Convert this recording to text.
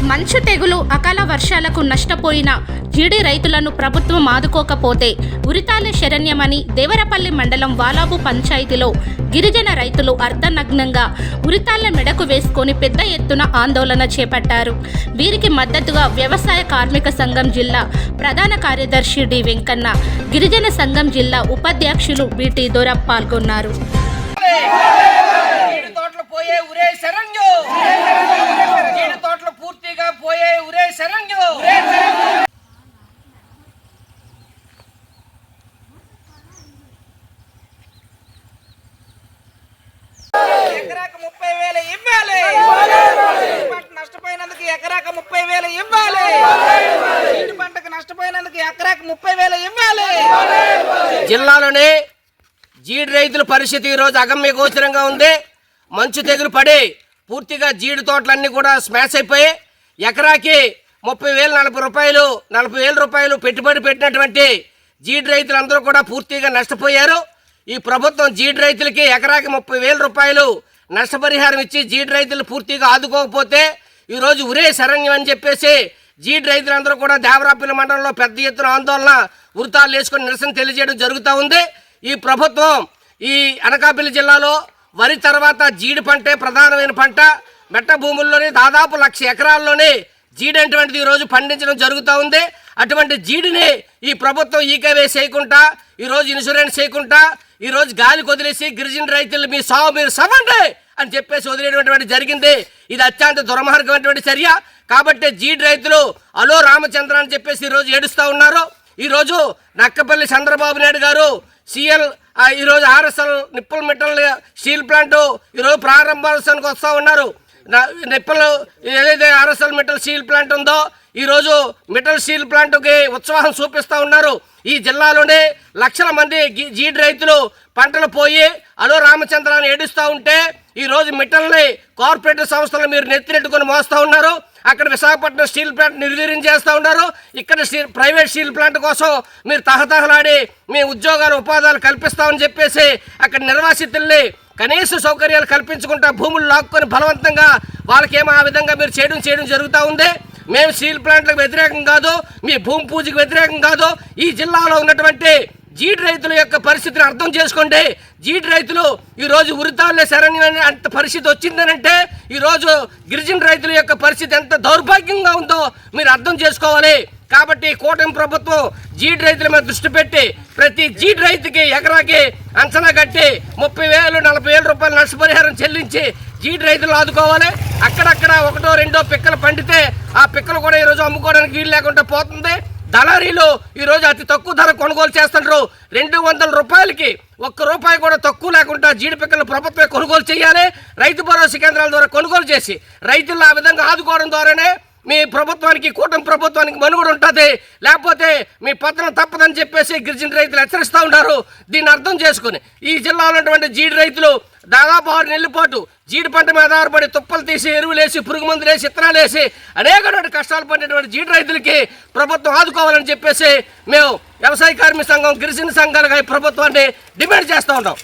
మంచు తెగులు అకాల వర్షాలకు నష్టపోయిన జీడి రైతులను ప్రభుత్వం ఆదుకోకపోతే ఉరితాల శరణ్యమని దేవరపల్లి మండలం వాలాబు పంచాయతీలో గిరిజన రైతులు అర్ధనగ్నంగా ఉరితాళ్ల మెడకు వేసుకొని పెద్ద ఎత్తున ఆందోళన చేపట్టారు. వీరికి మద్దతుగా వ్యవసాయ కార్మిక సంఘం జిల్లా ప్రధాన కార్యదర్శి డి వెంకన్న, గిరిజన సంఘం జిల్లా ఉపాధ్యక్షులు బిటి దొర పాల్గొన్నారు. ఎకరాకు 30,000 ఇవ్వాలి. నష్టపోయినందుకు ఎకరాకు 30,000 ఇవ్వాలి. చీటి పంటకు నష్టపోయినందుకు ఎకరాకు 30,000 ఇవ్వాలి. జిల్లాలోనే జీడి రైతుల పరిస్థితి ఈరోజు అగమ్య గోచరంగా ఉంది. మంచు తెగులు పడి పూర్తిగా జీడి తోటలన్నీ కూడా స్మాష్ అయిపోయి ఎకరాకి 30,000 40,000 రూపాయలు పెట్టుబడి పెట్టినటువంటి జీడి రైతులందరూ కూడా పూర్తిగా నష్టపోయారు. ఈ ప్రభుత్వం జీడి రైతులకి ఎకరాకి 30,000 రూపాయలు నష్టపరిహారం ఇచ్చి జీడి రైతులు పూర్తిగా ఆదుకోకపోతే ఈరోజు ఉరే శరణ్యం అని చెప్పేసి జీడి రైతులందరూ కూడా దేవరాపల్లి మండలంలో పెద్ద ఎత్తున ఆందోళన వృతాలు వేసుకొని నిరసన తెలియజేయడం జరుగుతూ ఉంది. ఈ ప్రభుత్వం ఈ అనకాపల్లి జిల్లాలో వరి తర్వాత జీడి పంటే ప్రధానమైన పంట. మెట్ట భూముల్లోనే దాదాపు 1,00,000 ఎకరాల్లోనే జీడి అటువంటిది ఈరోజు పండించడం జరుగుతూ ఉంది. అటువంటి జీడిని ఈ ప్రభుత్వం ఈకేవే చేయకుండా, ఈరోజు ఇన్సూరెన్స్ చేయకుండా, ఈరోజు గాలికి వదిలేసి గిరిజన రైతులు మీ సాగు మీరు సవండి అని చెప్పేసి వదిలేటువంటి జరిగింది. ఇది అత్యంత దుర్మార్గమైనటువంటి చర్య. కాబట్టి జీడి రైతులు అలో రామచంద్ర అని చెప్పేసి ఈరోజు ఏడుస్తూ ఉన్నారు. ఈరోజు నక్కపల్లి చంద్రబాబు నాయుడు గారు సిఎల్ ఈరోజు RSL nipple metal steel plant ఈరోజు ప్రారంభోత్సవానికి వస్తూ ఉన్నారు. నిప్పులు ఏదైతే ఆర్ఎస్ఎల్ మెటల్ స్టీల్ ప్లాంట్ ఉందో ఈరోజు మెటల్ స్టీల్ ప్లాంట్కి ఉత్సాహం చూపిస్తూ ఉన్నారు. ఈ జిల్లాలోనే లక్షల మంది జీడి రైతులు పంటలు పోయి అలో రామచంద్రాన్ని ఏడుస్తూ ఉంటే ఈరోజు మెటల్ని కార్పొరేట్ సంస్థలు మీరు నెత్తినెట్టుకొని మోస్తూ ఉన్నారు. అక్కడ విశాఖపట్నం స్టీల్ ప్లాంట్ నిర్వీర్యం చేస్తూ ఉన్నారు. ఇక్కడ ప్రైవేట్ స్టీల్ ప్లాంట్ కోసం మీరు తహతహలాడి మీ ఉద్యోగాలు ఉపాధాలు కల్పిస్తామని చెప్పేసి అక్కడ నిర్వాసితుల్ని కనీస సౌకర్యాలు కల్పించుకుంటా భూములు లాక్కొని బలవంతంగా వాళ్ళకేమో ఆ విధంగా మీరు చేయడం జరుగుతూ ఉంది. మేము స్టీల్ ప్లాంట్లకు వ్యతిరేకం కాదు, మీ భూమి పూజకు వ్యతిరేకం కాదు. ఈ జిల్లాలో ఉన్నటువంటి జీడి రైతుల యొక్క పరిస్థితిని అర్థం చేసుకోండి. జీడి రైతులు ఈరోజు ఉరితాళ్లే శరణ్యం అంత పరిస్థితి వచ్చిందనంటే ఈరోజు గిరిజన రైతుల యొక్క పరిస్థితి ఎంత దౌర్భాగ్యంగా ఉందో మీరు అర్థం చేసుకోవాలి. కాబట్టి కూటమి ప్రభుత్వం జీడి రైతుల మీద దృష్టి పెట్టి ప్రతి జీడి రైతుకి ఎకరాకి అంచనా కట్టి 30,000 40,000 రూపాయలు నష్టపరిహారం చెల్లించి జీడి రైతులు ఆదుకోవాలి. అక్కడక్కడ 1-2 పిక్కలు పండితే ఆ పిక్కలు కూడా ఈరోజు అమ్ముకోవడానికి వీలు లేకుండా పోతుంది. దళారీలు ఈరోజు అతి తక్కువ ధర కొనుగోలు చేస్తుంటారు. 200 రూపాయలకి 1 రూపాయి కూడా తక్కువ లేకుండా జీడి పిక్కలు ప్రభుత్వమే కొనుగోలు చేయాలి. రైతు భరోసా కేంద్రాల ద్వారా కొనుగోలు చేసి రైతులను ఆ విధంగా ఆదుకోవడం ద్వారానే మీ ప్రభుత్వానికి కూటమి ప్రభుత్వానికి మనుగడ ఉంటుంది. లేకపోతే మీ పత్రం తప్పదని చెప్పేసి గిరిజన రైతులు హెచ్చరిస్తూ ఉంటారు. దీన్ని అర్థం చేసుకుని ఈ జిల్లాలో ఉన్నటువంటి జీడి రైతులు దాదాపు 6 నెలల పాటు జీడి పంట మీద ఆధారపడి తుప్పలు తీసి ఎరువులేసి పురుగు మందులు వేసి విత్తనాలు వేసి అనేకటువంటి కష్టాలు పడినటువంటి జీడి రైతులకి ప్రభుత్వం ఆదుకోవాలని చెప్పేసి మేము వ్యవసాయ కార్మిక సంఘం గిరిజన సంఘాలుగా ప్రభుత్వాన్ని డిమాండ్ చేస్తూ ఉంటాం.